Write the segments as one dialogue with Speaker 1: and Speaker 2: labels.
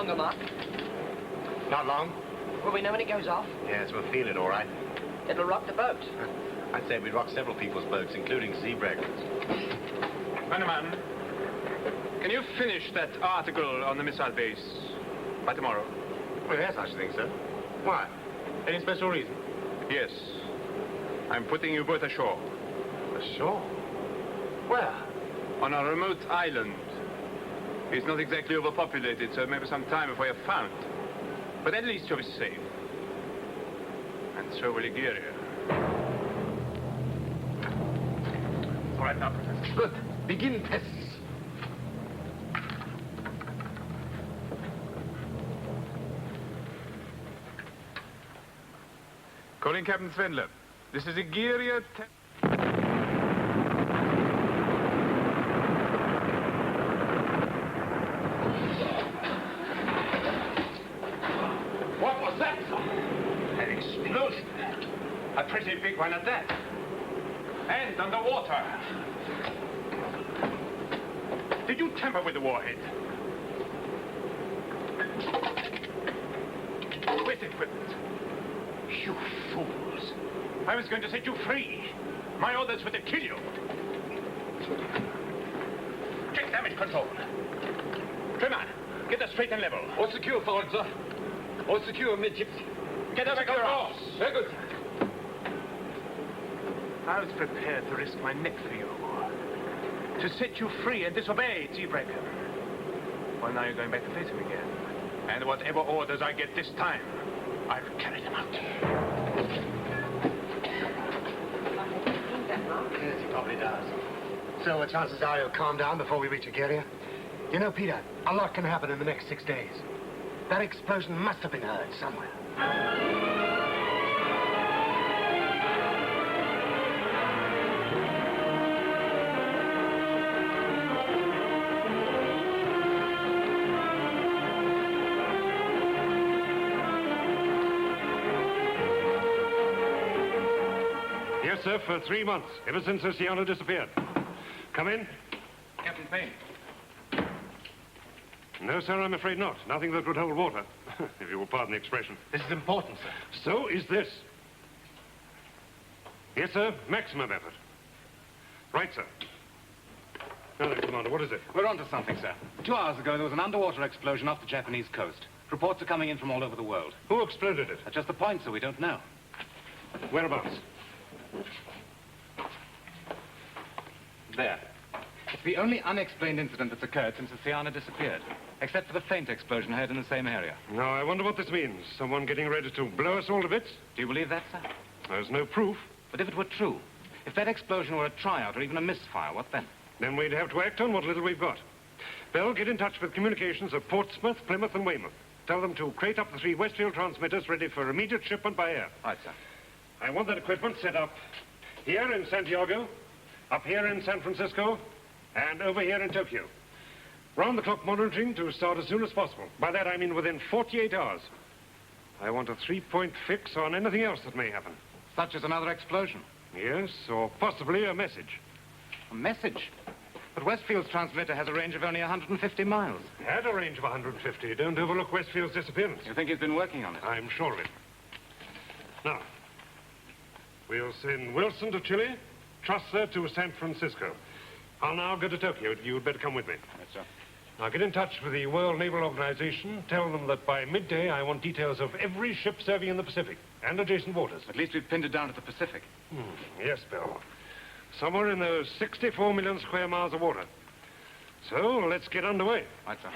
Speaker 1: longer, Mark?
Speaker 2: Not long?
Speaker 1: Will we know when it goes off?
Speaker 2: Yes, we'll feel it all right.
Speaker 1: It'll rock the boat.
Speaker 2: I'd say we'd rock several people's boats, including Seabreakers.
Speaker 3: Bannerman, can you finish that article on the missile base by tomorrow?
Speaker 2: Well, yes, I should think so. Why? Any special reason?
Speaker 3: Yes. I'm putting you both ashore.
Speaker 2: Ashore? Where?
Speaker 3: On a remote island. It's not exactly overpopulated, so it may be some time before you're found. But at least you'll be safe. And so will Egeria.
Speaker 2: All right, now, Professor. Good. Begin tests.
Speaker 3: Calling Captain Svendler. This is Egeria.
Speaker 2: What was that? An explosion. A pretty big one at that.
Speaker 3: And underwater. Did you tamper with the warhead? With equipment. You fools. I was going to set you free. My orders were to kill you. Check damage control. Trimmer, get us straight and level.
Speaker 4: All secure, forward, sir. All secure, midships.
Speaker 3: Get us
Speaker 4: Secure
Speaker 3: across.
Speaker 4: Very good.
Speaker 3: I was prepared to risk my neck for you. To set you free and disobey, Seabreaker. Well, now you're going back to face him again. And whatever orders I get this time, I'll carry them out.
Speaker 2: Yes, he probably does. So, chances are he'll calm down before we reach Egeria? You know, Peter, a lot can happen in the next 6 days. That explosion must have been heard somewhere.
Speaker 5: Yes, sir, for 3 months, ever since Oceana disappeared. Come in.
Speaker 3: Captain Payne.
Speaker 5: No, sir, I'm afraid not. Nothing that would hold water, if you will pardon the expression.
Speaker 2: This is important, sir.
Speaker 5: So is this. Yes, sir, maximum effort. Right, sir. Now then, Commander, what is it?
Speaker 6: We're onto something, sir. 2 hours ago, there was an underwater explosion off the Japanese coast. Reports are coming in from all over the world.
Speaker 5: Who exploded it?
Speaker 6: That's just the point, sir. We don't know.
Speaker 5: Whereabouts?
Speaker 6: There. It's the only unexplained incident that's occurred since Oceana disappeared, except for the faint explosion heard in the same area.
Speaker 5: Now, I wonder what this means. Someone getting ready to blow us all to bits?
Speaker 6: Do you believe that, sir?
Speaker 5: There's no proof.
Speaker 6: But if it were true, if that explosion were a tryout or even a misfire, what then?
Speaker 5: Then we'd have to act on what little we've got. Bell, get in touch with communications of Portsmouth, Plymouth, and Weymouth. Tell them to crate up the 3 Westfield transmitters ready for immediate shipment by air.
Speaker 6: Right, sir.
Speaker 5: I want that equipment set up here in Santiago, up here in San Francisco, and over here in Tokyo. Round-the-clock monitoring to start as soon as possible. By that, I mean within 48 hours. I want a 3-point fix on anything else that may happen.
Speaker 6: Such as another explosion.
Speaker 5: Yes, or possibly a message.
Speaker 6: A message? But Westfield's transmitter has a range of only 150 miles.
Speaker 5: Had a range of 150. Don't overlook Westfield's disappearance.
Speaker 6: You think he's been working on it?
Speaker 5: I'm sure of it. Now, we'll send Wilson to Chile, Trusser to San Francisco. I'll now go to Tokyo. You'd better come with me.
Speaker 6: Yes, sir.
Speaker 5: Now, get in touch with the World Naval Organization. Tell them that by midday, I want details of every ship serving in the Pacific and adjacent waters.
Speaker 6: At least we've pinned it down to the Pacific.
Speaker 5: Yes, Bill. Somewhere in those 64 million square miles of water. So, let's get underway.
Speaker 6: Right, sir.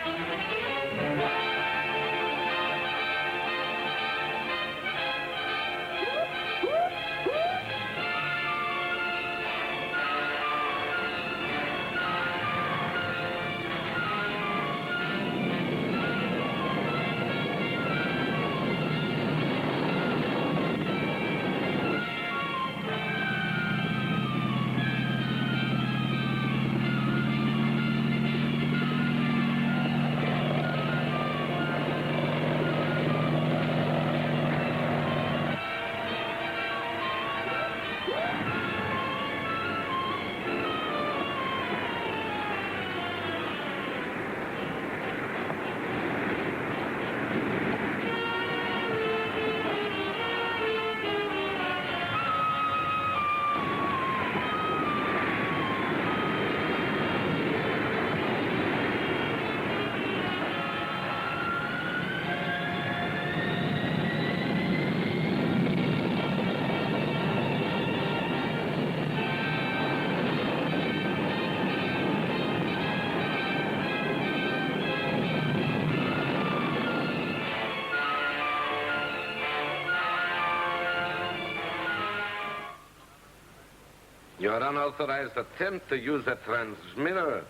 Speaker 7: Your unauthorized attempt to use that transmitter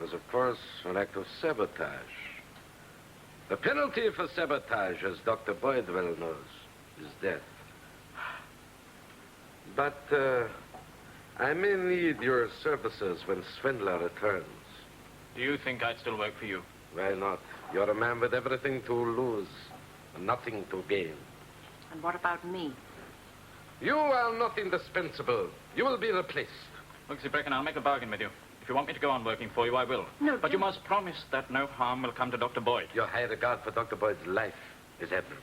Speaker 7: was, of course, an act of sabotage. The penalty for sabotage, as Dr. Boyd well knows, is death. But I may need your services when Swindler returns.
Speaker 6: Do you think I'd still work for you?
Speaker 7: Why not? You're a man with everything to lose and nothing to gain.
Speaker 8: And what about me?
Speaker 7: You are not indispensable. You will be replaced.
Speaker 6: Look, Brecken, I'll make a bargain with you. If you want me to go on working for you, I will.
Speaker 8: No,
Speaker 6: but you must promise that no harm will come to Dr. Boyd.
Speaker 7: Your high regard for Dr. Boyd's life is admirable.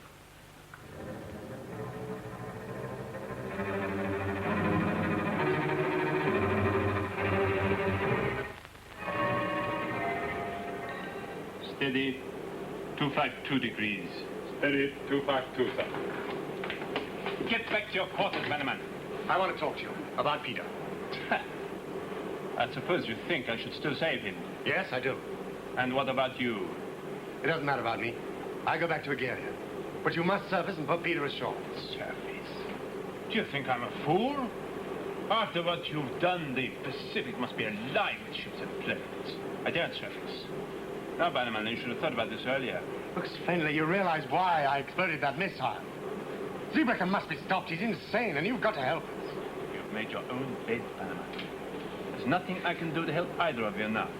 Speaker 4: Steady. 252 degrees.
Speaker 5: Steady, 252, sir.
Speaker 4: Get back to your quarters, Bannerman.
Speaker 2: I want to talk to you about Peter.
Speaker 4: I suppose you think I should still save him.
Speaker 2: Yes, I do.
Speaker 4: And what about you?
Speaker 2: It doesn't matter about me. I go back to Agaria. But you must surface and put Peter ashore.
Speaker 4: Surface? Do you think I'm a fool? After what you've done, the Pacific must be alive with ships and planes. I daren't surface. Now, Bannerman, you should have thought about this earlier.
Speaker 2: Look, Fenley, you realize why I exploded that missile. Zeebrecker must be stopped. He's insane, and you've got to help us.
Speaker 4: You've made your own bed, Bannerman. There's nothing I can do to help either of you now.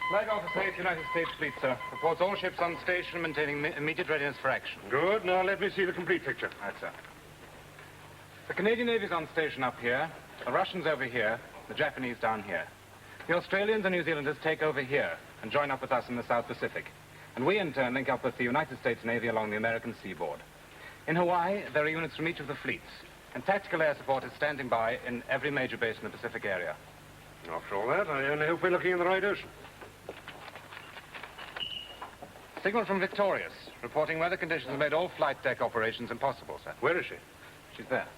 Speaker 6: Flag Officer, 8th United States Fleet, sir. Reports all ships on station maintaining immediate readiness for action.
Speaker 5: Good. Now let me see the complete picture.
Speaker 6: Right, sir. The Canadian Navy's on station up here, the Russians over here, the Japanese down here. The Australians and New Zealanders take over here and join up with us in the South Pacific. And we, in turn, link up with the United States Navy along the American seaboard. In Hawaii, there are units from each of the fleets, and tactical air support is standing by in every major base in the Pacific area.
Speaker 5: After all that, I only hope we're looking in the right ocean.
Speaker 6: Signal from Victorious, reporting weather conditions have made all flight deck operations impossible, sir.
Speaker 5: Where is she?
Speaker 6: She's there.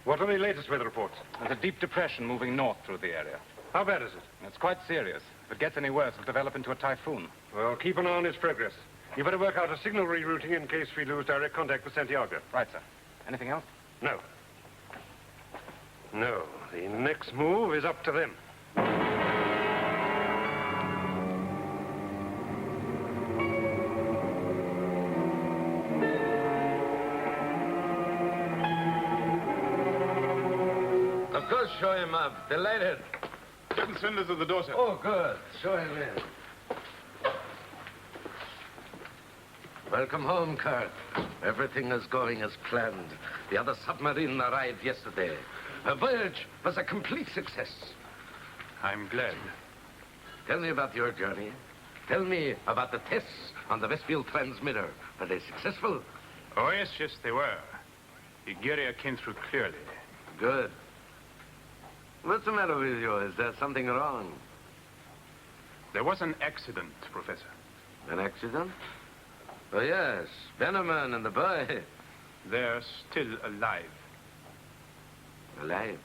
Speaker 5: What are the latest weather reports?
Speaker 6: There's a deep depression moving north through the area.
Speaker 5: How bad is it?
Speaker 6: It's quite serious. If it gets any worse, it'll develop into a typhoon.
Speaker 5: Well, keep an eye on its progress. You better work out a signal rerouting in case we lose direct contact with Santiago.
Speaker 6: Right, sir. Anything else?
Speaker 5: No. No. The next move is up to them.
Speaker 7: Of course, show him up. Delighted.
Speaker 3: Captain Swindler's at the door, sir.
Speaker 7: Oh, good. Show him in. Welcome home, Kurt. Everything is going as planned. The other submarine arrived yesterday. Her voyage was a complete success.
Speaker 3: I'm glad.
Speaker 7: Tell me about your journey. Tell me about the tests on the Westfield transmitter. Were they successful?
Speaker 3: Oh, yes, they were. Igeria came through clearly.
Speaker 7: Good. What's the matter with you? Is there something wrong?
Speaker 3: There was an accident, Professor.
Speaker 7: An accident? Oh, yes. Bannerman and the boy.
Speaker 3: They're still alive.
Speaker 7: Alive?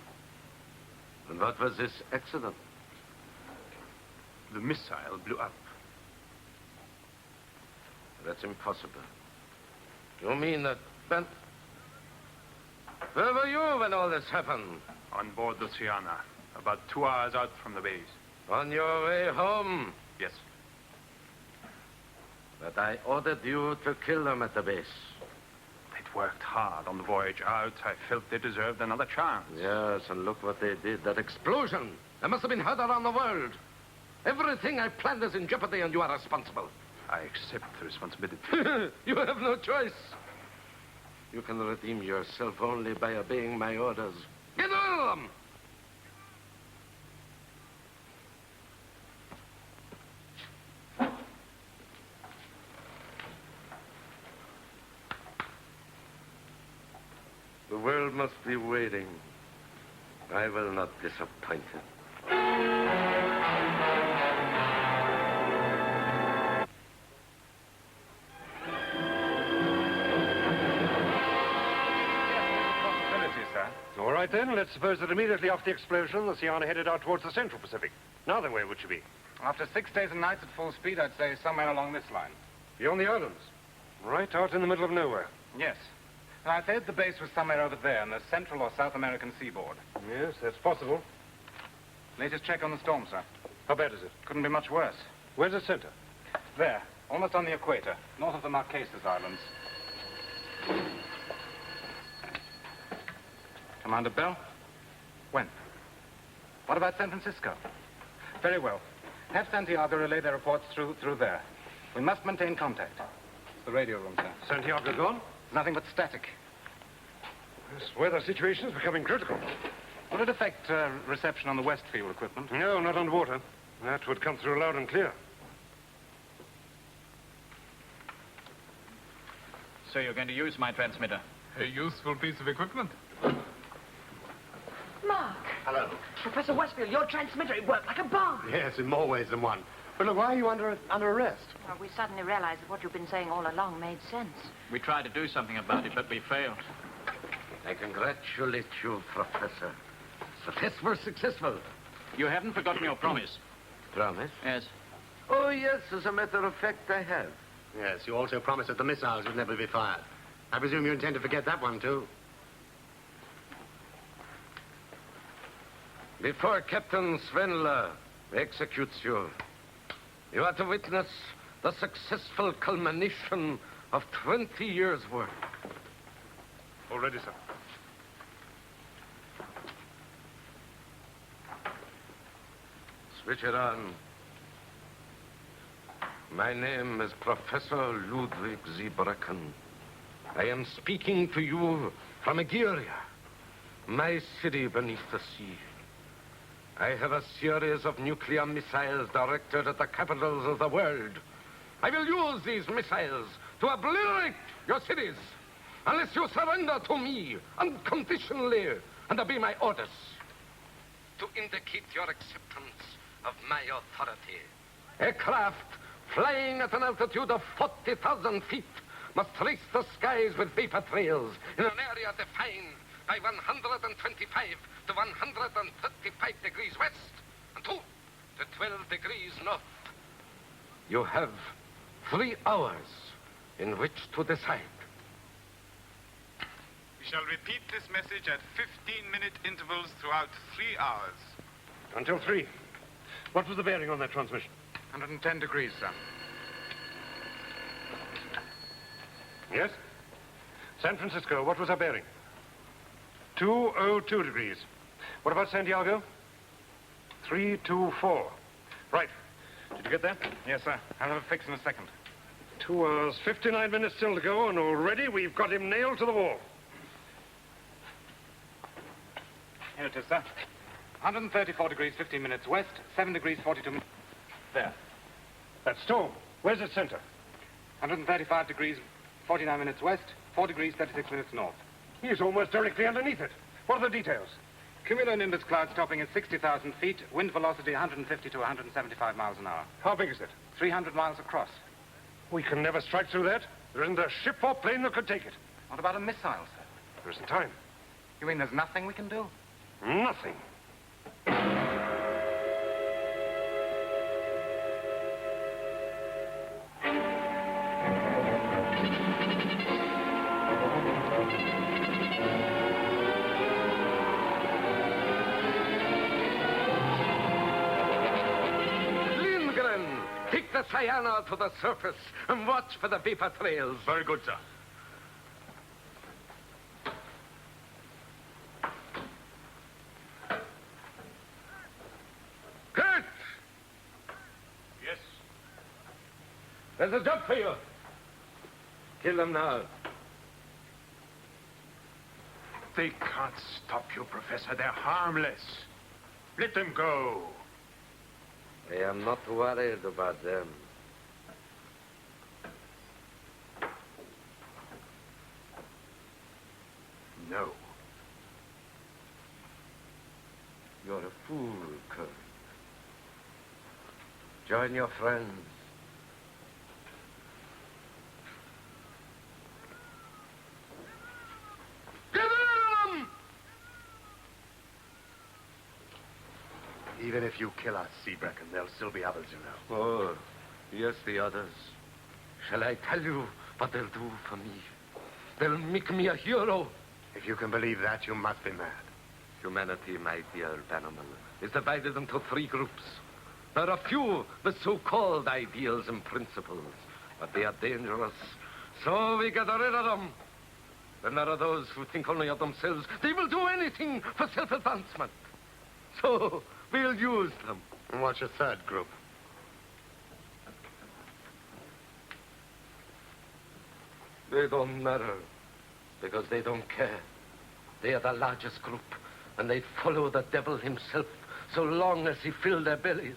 Speaker 7: And what was this accident?
Speaker 3: The missile blew up.
Speaker 7: That's impossible. You mean that Where were you when all this happened?
Speaker 3: On board the Luciana, about 2 hours out from the base.
Speaker 7: On your way home?
Speaker 3: Yes.
Speaker 7: But I ordered you to kill them at the base.
Speaker 3: They'd worked hard on the voyage out. I felt they deserved another chance.
Speaker 7: Yes, and look what they did. That explosion. That must have been heard around the world. Everything I planned is in jeopardy, and you are responsible.
Speaker 3: I accept the responsibility.
Speaker 7: You have no choice. You can redeem yourself only by obeying my orders. Get on! The world must be waiting. I will not disappoint it.
Speaker 6: Possibility, sir.
Speaker 5: All right. right then, let's suppose that immediately after the explosion, the Siana headed out towards the Central Pacific. Now then, where would she be?
Speaker 6: After 6 days and nights at full speed, I'd say somewhere along this line.
Speaker 5: Beyond the islands. Right out in the middle of nowhere.
Speaker 6: Yes. And I'd say that the base was somewhere over there in the Central or South American seaboard.
Speaker 5: Yes, that's possible.
Speaker 6: Latest check on the storm, sir.
Speaker 5: How bad is it?
Speaker 6: Couldn't be much worse.
Speaker 5: Where's the center?
Speaker 6: There, almost on the equator, north of the Marquesas Islands. Commander Bell? When? What about San Francisco? Very well. Have Santiago relay their reports through there. We must maintain contact. It's the radio room, sir.
Speaker 5: Santiago gone?
Speaker 6: Nothing but static.
Speaker 5: This weather situation is becoming critical.
Speaker 6: Will it affect reception on the west field equipment?
Speaker 5: No, not underwater. That would come through loud and clear.
Speaker 9: So you're going to use my transmitter?
Speaker 10: A useful piece of equipment.
Speaker 1: Mark.
Speaker 2: Hello.
Speaker 1: Professor Westfield, your transmitter, it worked like a bomb.
Speaker 2: Yes, in more ways than one. But look, why are you under arrest?
Speaker 8: Well, we suddenly realized that what you've been saying all along made sense.
Speaker 9: We tried to do something about it, but we failed.
Speaker 7: I congratulate you, Professor. The tests were successful.
Speaker 9: You haven't forgotten your promise.
Speaker 7: Promise?
Speaker 9: Yes.
Speaker 7: Oh, yes, as a matter of fact, I have.
Speaker 2: Yes, you also promised that the missiles would never be fired. I presume you intend to forget that one, too.
Speaker 7: Before Captain Svenla executes you, you are to witness the successful culmination of 20 years' work.
Speaker 5: All ready, sir.
Speaker 7: Switch it on. My name is Professor Ludwig Zeebreken. I am speaking to you from Egeria, my city beneath the sea. I have a series of nuclear missiles directed at the capitals of the world. I will use these missiles to obliterate your cities unless you surrender to me unconditionally and obey my orders. To indicate your acceptance of my authority, a craft flying at an altitude of 40,000 feet must trace the skies with vapor trails in an area defined by 125 to 135 degrees west and 2 to 12 degrees north. You have 3 hours in which to decide.
Speaker 10: We shall repeat this message at 15-minute intervals throughout 3 hours.
Speaker 5: Until 3. What was the bearing on that transmission?
Speaker 6: 110 degrees, sir.
Speaker 5: Yes? San Francisco, what was our bearing? 202 degrees. What about Santiago? 324. Right. Did you get that?
Speaker 6: Yes, sir. I'll have a fix in a second.
Speaker 5: 2 hours, 59 minutes still to go, and already we've got him nailed to the wall.
Speaker 6: Here it is, sir. 134 degrees, 15 minutes west, 7 degrees, 42 minutes. There.
Speaker 5: That storm, where's its center?
Speaker 6: 135 degrees, 49 minutes west, 4 degrees, 36 minutes north.
Speaker 5: He's almost directly underneath it. What are the details?
Speaker 6: Cumulonimbus cloud stopping at 60,000 feet, wind velocity 150 to 175 miles an hour.
Speaker 5: How big is it?
Speaker 6: 300 miles across.
Speaker 5: We can never strike through that. There isn't a ship or plane that could take it.
Speaker 6: What about a missile, sir?
Speaker 5: There isn't time.
Speaker 6: You mean there's nothing we can do?
Speaker 5: Nothing.
Speaker 7: Lindgren, take the Siana to the surface and watch for the vapor trails.
Speaker 3: Very good, sir.
Speaker 7: Kurt!
Speaker 3: Yes.
Speaker 7: There's a job for you. Kill them now.
Speaker 3: They can't stop you, Professor. They're harmless. Let them go.
Speaker 7: I am not worried about them.
Speaker 3: No.
Speaker 7: You're a fool, Kurt. Join your friends. Get in them!
Speaker 2: Even if you kill us, Seabrecken, there'll still be others, you know.
Speaker 7: Oh, yes, the others. Shall I tell you what they'll do for me? They'll make me a hero.
Speaker 2: If you can believe that, you must be mad.
Speaker 7: Humanity, my dear Bannerman, is divided into three groups. There are few with so-called ideals and principles, but they are dangerous. So we get rid of them. Then there are those who think only of themselves. They will do anything for self-advancement. So we'll use them.
Speaker 2: And what's your third group?
Speaker 7: They don't matter, because they don't care. They are the largest group, and they follow the devil himself so long as he fills their bellies.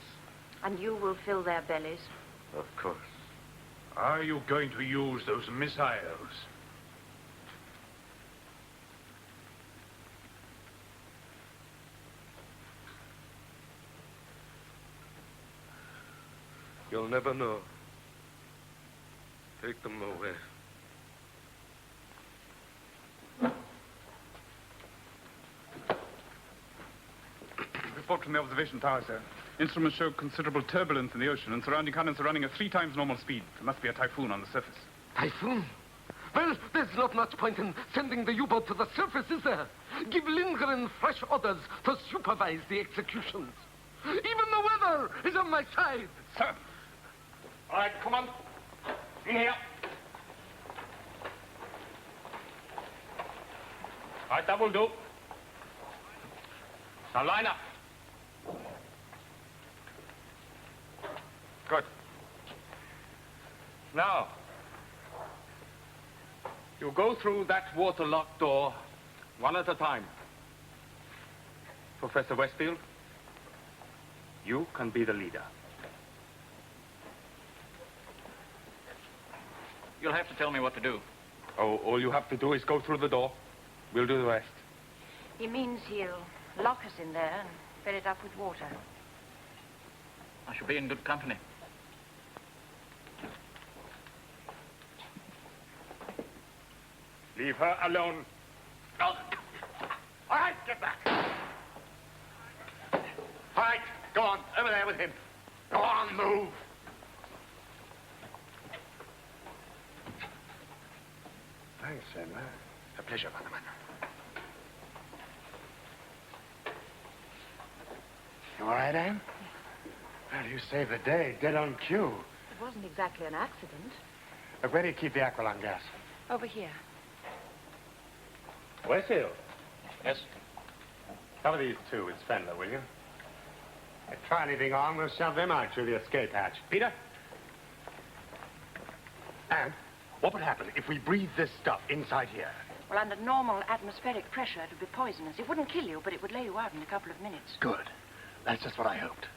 Speaker 8: And you will fill their bellies?
Speaker 7: Of course.
Speaker 3: Are you going to use those missiles?
Speaker 7: You'll never know. Take them away.
Speaker 10: Report from the observation tower, sir. Instruments show considerable turbulence in the ocean, and surrounding currents are running at 3 times normal speed. There must be a typhoon on the surface.
Speaker 7: Typhoon? Well, there's not much point in sending the U-boat to the surface, is there? Give Lindgren fresh orders to supervise the executions. Even the weather is on my side.
Speaker 10: Sir!
Speaker 5: All right, come on. In here. All right, that will do. Now line up. Good. Now, you go through that waterlock door one at a time. Professor Westfield, you can be the leader.
Speaker 9: You'll have to tell me what to do.
Speaker 5: Oh, all you have to do is go through the door. We'll do the rest.
Speaker 8: He means he'll lock us in there and fill it up with water.
Speaker 9: I shall be in good company.
Speaker 5: Leave her alone.
Speaker 2: Oh. All right, get back. All right, go on. Over there with him. Go on, move. Thanks, Emma. A pleasure, Bannerman. You all right, Anne? Well, you saved the day, dead on cue.
Speaker 8: It wasn't exactly an accident.
Speaker 2: Look, where do you keep the aqualung gas?
Speaker 8: Over here.
Speaker 2: Westfield.
Speaker 9: Yes?
Speaker 2: Cover these two with Spendler, will you? If they try anything on, we'll shove them out through the escape hatch. Peter? Anne, what would happen if we breathe this stuff inside here?
Speaker 8: Well, under normal atmospheric pressure, it would be poisonous. It wouldn't kill you, but it would lay you out in a couple of minutes.
Speaker 2: Good. That's just what I hoped.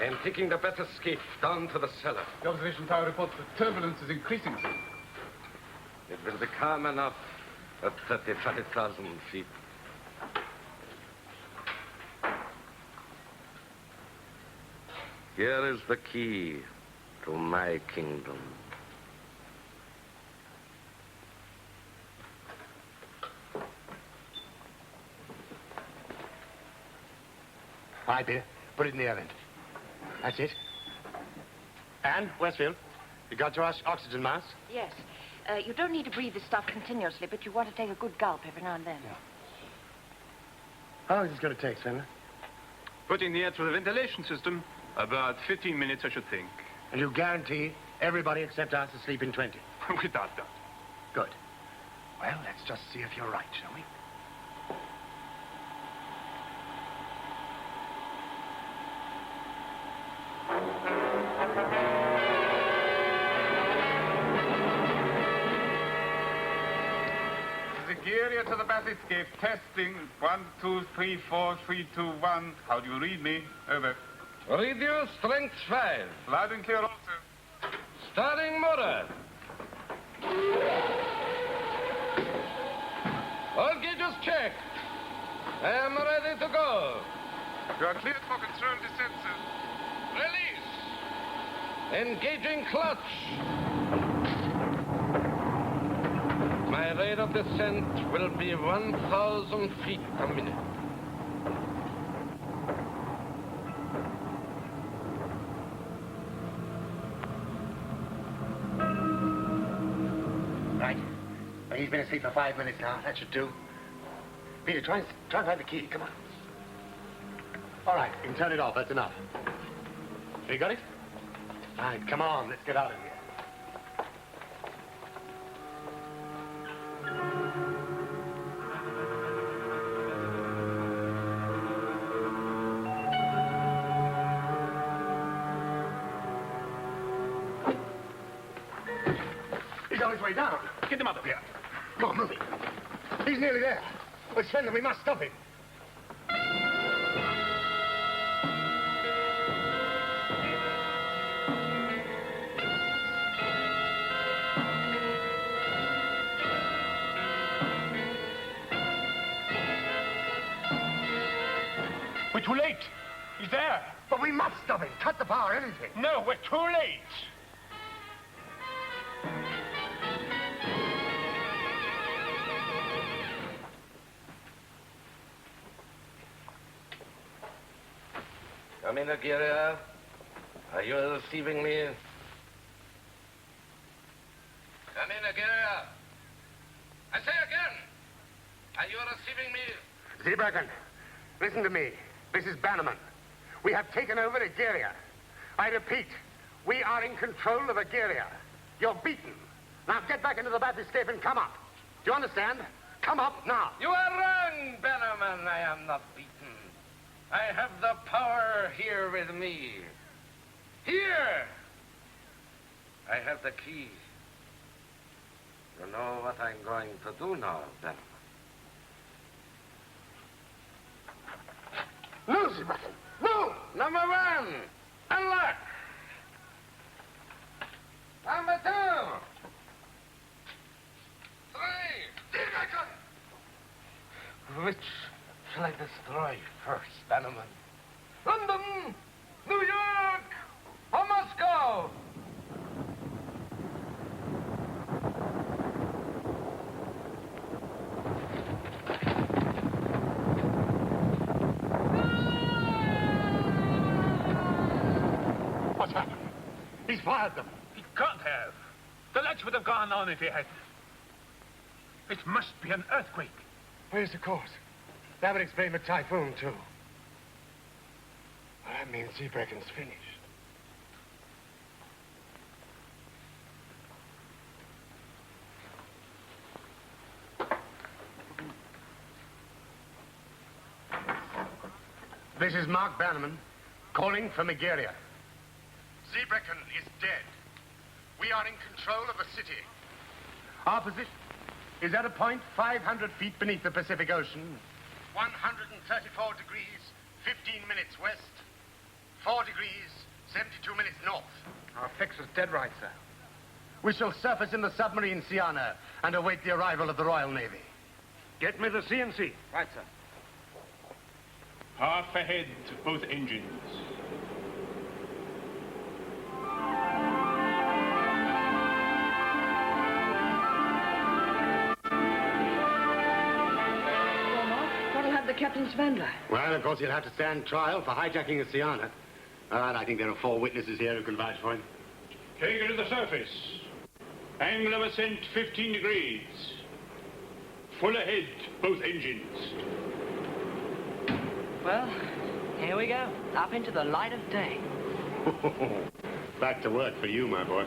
Speaker 7: I'm taking the better escape down to the cellar.
Speaker 10: The observation tower reports that turbulence is increasing, sir.
Speaker 7: It will be calm enough at 35,000 feet. Here is the key to my kingdom.
Speaker 2: All right, Peter. Put it in the oven. That's it. Anne, Westfield, you got your oxygen mask?
Speaker 8: Yes. You don't need to breathe this stuff continuously, but you want to take a good gulp every now and then.
Speaker 2: Yeah. How long is this going to take, Spendler?
Speaker 3: Putting the air through the ventilation system, about 15 minutes, I should think.
Speaker 2: And you guarantee everybody except us to sleep in 20?
Speaker 3: Without doubt.
Speaker 2: Good. Well, let's just see if you're right, shall we?
Speaker 10: Nigeria to the Bathyscape. Testing. 1, 2, 3, 4, 3, 2, 1. How do you read me? Over.
Speaker 7: Reduce strength 5.
Speaker 10: Loud and clear also.
Speaker 7: Starting motor. All gauges checked. I am ready to go.
Speaker 10: You are cleared for control descent, sir.
Speaker 7: Release. Engaging clutch. My rate of descent will be 1,000 feet a minute.
Speaker 2: Right. Well, he's been asleep for 5 minutes now. That should do. Peter, try and find the key. Come on. All right, you can turn it off. That's enough. You got it? All right, come on. Let's get out of here. He's on his way down.
Speaker 3: Get him out of here.
Speaker 2: Come on, move it. He's nearly there. Well, Sven, we must stop him.
Speaker 3: We're too late. He's there.
Speaker 2: But we must stop him. Cut the power, anything.
Speaker 3: No, we're too late.
Speaker 7: Come in, Aguirre. Are you receiving me? Come in, Aguirre. I say again. Are you receiving me?
Speaker 2: Zeebruggen, listen to me. This is Bannerman. We have taken over Aguirre. I repeat, we are in control of Aguirre. You're beaten. Now get back into the battlescape and come up. Do you understand? Come up now.
Speaker 7: You are wrong, Bannerman. I am not beaten. I have the power here with me. Here! I have the key. You know what I'm going to do now, Bannerman.
Speaker 2: No, Zeebruggen. No!
Speaker 7: Number one, unlock. Number two. Three.
Speaker 2: Zeebruggen!
Speaker 7: Which shall I destroy first, Bannerman? London, New York, or Moscow?
Speaker 2: What's happened? He's fired them.
Speaker 3: He can't have. The lights would have gone on if he hadn't. It must be an earthquake.
Speaker 2: Where's the cause? That would explain the typhoon, too. Well, that means Zeebruggen's finished. This is Mark Bannerman, calling from Aguirre. Zeebruggen is dead. We are in control of the city. Our position is at a point 500 feet beneath the Pacific Ocean, 134 degrees, 15 minutes west, 4 degrees, 72 minutes north.
Speaker 6: Our fix was dead right, sir.
Speaker 2: We shall surface in the submarine Siana and await the arrival of the Royal Navy.
Speaker 5: Get me the CNC.
Speaker 6: Right, sir.
Speaker 4: Half ahead, both engines.
Speaker 1: What'll have the captain's van like?
Speaker 2: Well, of course, he'll have to stand trial for hijacking the Siana. And I think there are 4 witnesses here who can vouch for him.
Speaker 4: Take her to the surface. Angle of ascent 15 degrees. Full ahead, both engines.
Speaker 1: Well, here we go. Up into the light of day.
Speaker 2: Back to work for you, my boy.